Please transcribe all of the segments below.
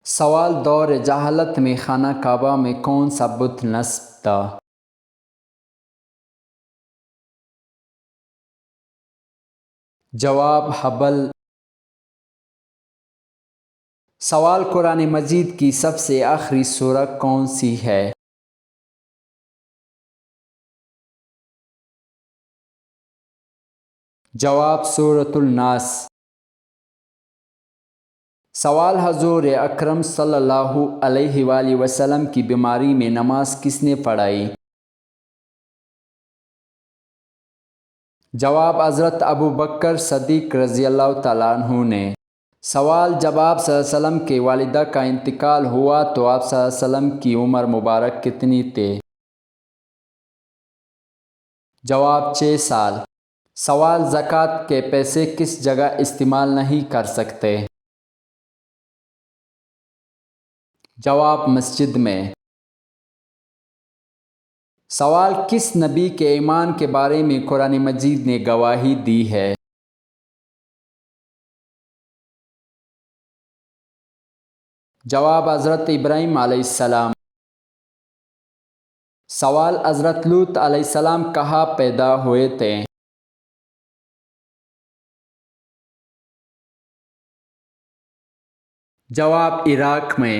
سوال: دور جہالت میں خانہ کعبہ میں کون سا بت نصب تھا؟ جواب: حبل۔ سوال: قرآن مجید کی سب سے آخری سورہ کون سی ہے؟ جواب: سورۃ الناس۔ سوال: حضور اکرم صلی اللہ علیہ وآلہ وسلم کی بیماری میں نماز کس نے پڑھائی؟ جواب: حضرت ابوبکر صدیق رضی اللہ تعالیٰ عنہ نے۔ سوال: جب آپ صلی اللہ علیہ وسلم کے والدہ کا انتقال ہوا تو آپ صلی اللہ علیہ وسلم کی عمر مبارک کتنی تھی؟ جواب: 6 سال۔ سوال: زکوٰۃ کے پیسے کس جگہ استعمال نہیں کر سکتے؟ جواب: مسجد میں۔ سوال: کس نبی کے ایمان کے بارے میں قرآن مجید نے گواہی دی ہے؟ جواب: حضرت ابراہیم علیہ السلام۔ سوال: حضرت لوط علیہ السلام کہاں پیدا ہوئے تھے؟ جواب: عراق میں۔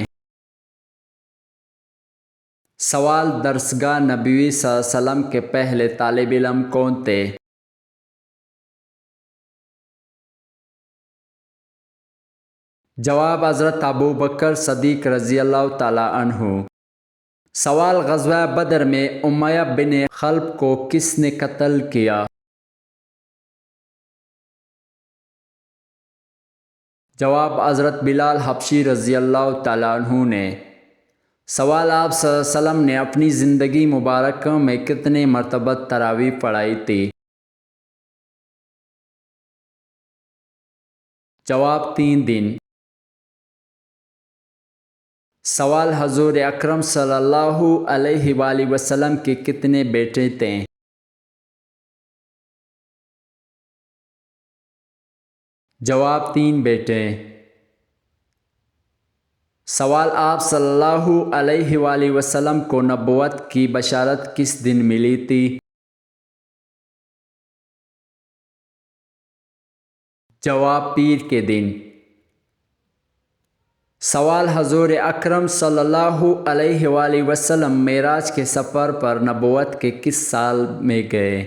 سوال: درسگاہ نبوی صلی اللہ علیہ وسلم کے پہلے طالب علم کون تھے؟ جواب: حضرت ابوبکر صدیق رضی اللہ تعالیٰ عنہ۔ سوال: غزوہ بدر میں امیہ بن خلف کو کس نے قتل کیا؟ جواب: حضرت بلال حبشی رضی اللہ تعالیٰ عنہ نے۔ سوال: آپ صلی اللہ علیہ وسلم نے اپنی زندگی مبارکہ میں کتنے مرتبہ تراویح پڑھائی تھی؟ جواب: 3 دن۔ سوال: حضور اکرم صلی اللہ علیہ وآلہ وسلم کے کتنے بیٹے تھے؟ جواب: 3 بیٹے۔ سوال: آپ صلی اللہ علیہ وآلہ وسلم کو نبوت کی بشارت کس دن ملی تھی؟ جواب: پیر کے دن۔ سوال: حضور اکرم صلی اللہ علیہ وآلہ وسلم معراج کے سفر پر نبوت کے کس سال میں گئے؟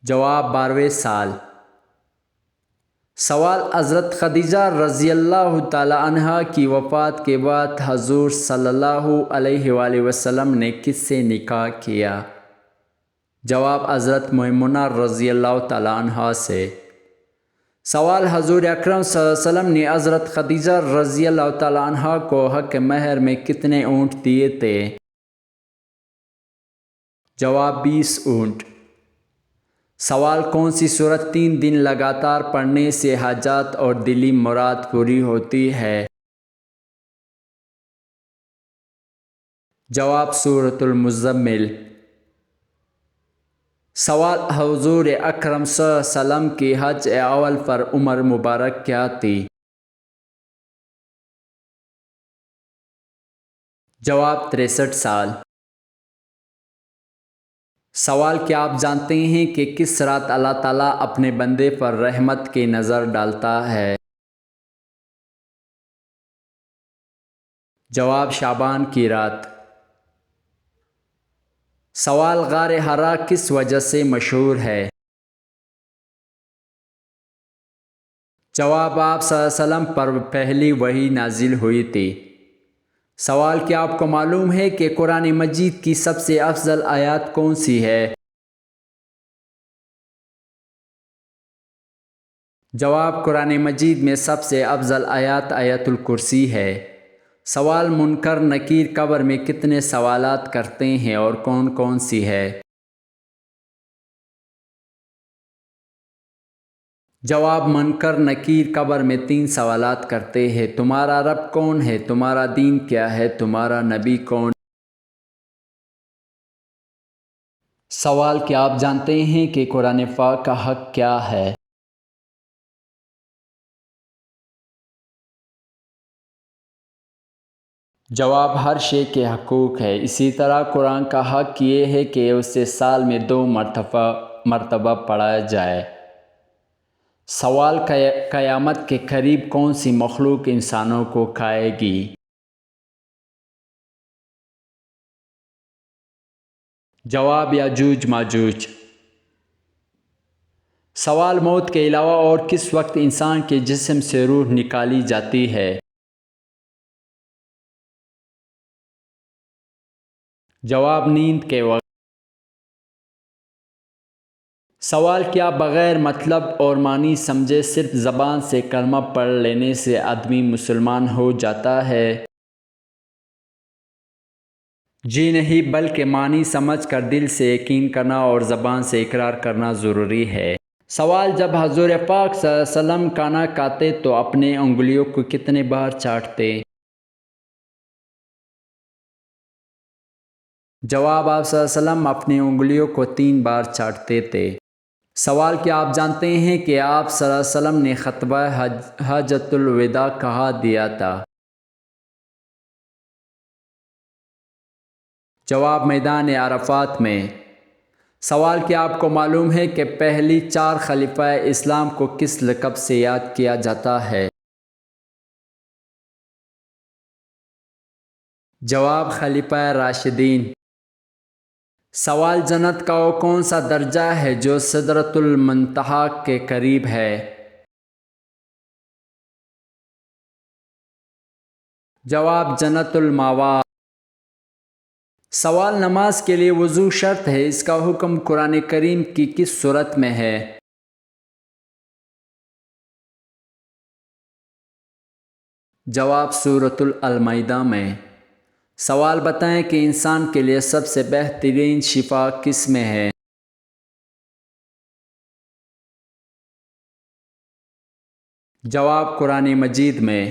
جواب: 12ویں سال۔ سوال: حضرت خدیجہ رضی اللہ تعالیٰ عنہا کی وفات کے بعد حضور صلی اللہ علیہ وآلہ وسلم نے کس سے نکاح کیا؟ جواب: حضرت میمونہ رضی اللہ تعالیٰ عنہا سے۔ سوال: حضور اکرم صلی اللہ علیہ وسلم نے حضرت خدیجہ رضی اللہ تعالیٰ عنہا کو حق مہر میں کتنے اونٹ دیے تھے؟ جواب: 20 اونٹ۔ سوال: کون سی سورت 3 دن لگاتار پڑھنے سے حاجات اور دلی مراد پوری ہوتی ہے؟ جواب: سورۃ المزمل۔ سوال: حضور اکرم صلی اللہ علیہ وسلم کی حج اول پر عمر مبارک کیا تھی؟ جواب: 63 سال۔ سوال: کیا آپ جانتے ہیں کہ کس رات اللہ تعالیٰ اپنے بندے پر رحمت کی نظر ڈالتا ہے؟ جواب: شعبان کی رات۔ سوال: غار حرا کس وجہ سے مشہور ہے؟ جواب: آپ صلی اللہ علیہ وسلم پر پہلی وحی نازل ہوئی تھی۔ سوال: کیا آپ کو معلوم ہے کہ قرآن مجید کی سب سے افضل آیات کون سی ہے؟ جواب: قرآن مجید میں سب سے افضل آیات آیت الکرسی ہے۔ سوال: منکر نکیر قبر میں کتنے سوالات کرتے ہیں اور کون کون سی ہے؟ جواب: منکر نکیر قبر میں 3 سوالات کرتے ہیں: تمہارا رب کون ہے؟ تمہارا دین کیا ہے؟ تمہارا نبی کون؟ سوال: کیا آپ جانتے ہیں کہ قرآن پاک کا حق کیا ہے؟ جواب: ہر شے کے حقوق ہے، اسی طرح قرآن کا حق یہ ہے کہ اسے سال میں 2 مرتبہ پڑھا جائے۔ سوال: قیامت کے قریب کون سی مخلوق انسانوں کو کھائے گی؟ جواب: یاجوج ماجوج۔ سوال: موت کے علاوہ اور کس وقت انسان کے جسم سے روح نکالی جاتی ہے؟ جواب: نیند کے وقت۔ سوال: کیا بغیر مطلب اور معنی سمجھے صرف زبان سے کلمہ پڑھ لینے سے آدمی مسلمان ہو جاتا ہے؟ جی نہیں، بلکہ معنی سمجھ کر دل سے یقین کرنا اور زبان سے اقرار کرنا ضروری ہے۔ سوال: جب حضور پاک صلی اللہ علیہ وسلم کھانا کھاتے تو اپنے انگلیوں کو کتنے بار چاٹتے؟ جواب: آپ صلی اللہ علیہ وسلم اپنی انگلیوں کو 3 بار چاٹتے تھے۔ سوال: کیا آپ جانتے ہیں کہ آپ صلی اللہ علیہ وسلم نے خطبہ حجۃ الوداع کہاں دیا تھا؟ جواب: میدان عرفات میں۔ سوال: کیا آپ کو معلوم ہے کہ پہلی 4 خلیفہ اسلام کو کس لقب سے یاد کیا جاتا ہے؟ جواب: خلیفہ راشدین۔ سوال: جنت کا وہ کون سا درجہ ہے جو سدرۃ المنتہا کے قریب ہے؟ جواب: جنت الماوا۔ سوال: نماز کے لیے وضو شرط ہے، اس کا حکم قرآن کریم کی کس سورت میں ہے؟ جواب: سورۃ المائدہ میں۔ سوال: بتائیں کہ انسان کے لیے سب سے بہترین شفا کس میں ہے؟ جواب: قرآن مجید میں۔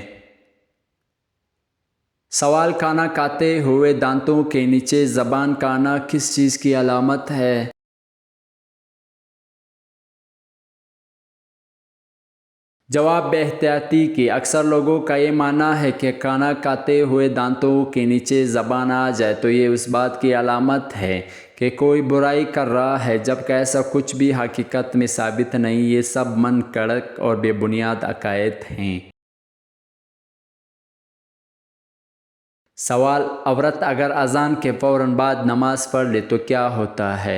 سوال: کھانا کھاتے ہوئے دانتوں کے نیچے زبان کا آنا کس چیز کی علامت ہے؟ جواب: بے احتیاطی کی۔ اکثر لوگوں کا یہ ماننا ہے کہ کھانا کھاتے ہوئے دانتوں کے نیچے زبان آ جائے تو یہ اس بات کی علامت ہے کہ کوئی برائی کر رہا ہے، جبکہ ایسا کچھ بھی حقیقت میں ثابت نہیں، یہ سب من گھڑت اور بے بنیاد عقائد ہیں۔ سوال: عورت اگر اذان کے فوراً بعد نماز پڑھ لے تو کیا ہوتا ہے؟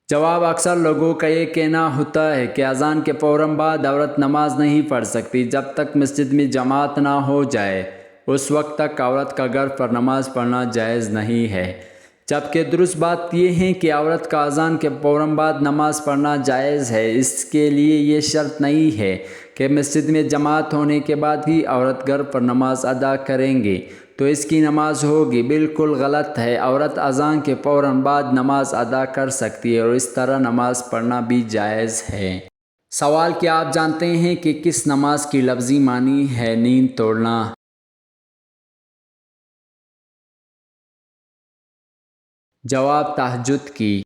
جواب: اکثر لوگوں کا یہ کہنا ہوتا ہے کہ اذان کے فوراً بعد عورت نماز نہیں پڑھ سکتی جب تک مسجد میں جماعت نہ ہو جائے، اس وقت تک عورت کا گھر پر نماز پڑھنا جائز نہیں ہے، جبکہ درست بات یہ ہے کہ عورت کا اذان کے فوراً بعد نماز پڑھنا جائز ہے، اس کے لیے یہ شرط نہیں ہے کہ مسجد میں جماعت ہونے کے بعد ہی عورت گھر پر نماز ادا کریں گی تو اس کی نماز ہوگی۔ بالکل غلط ہے، عورت اذان کے فوراً بعد نماز ادا کر سکتی ہے اور اس طرح نماز پڑھنا بھی جائز ہے۔ سوال: کیا آپ جانتے ہیں کہ کس نماز کی لفظی معنی ہے نیند توڑنا؟ جواب: تہجد کی۔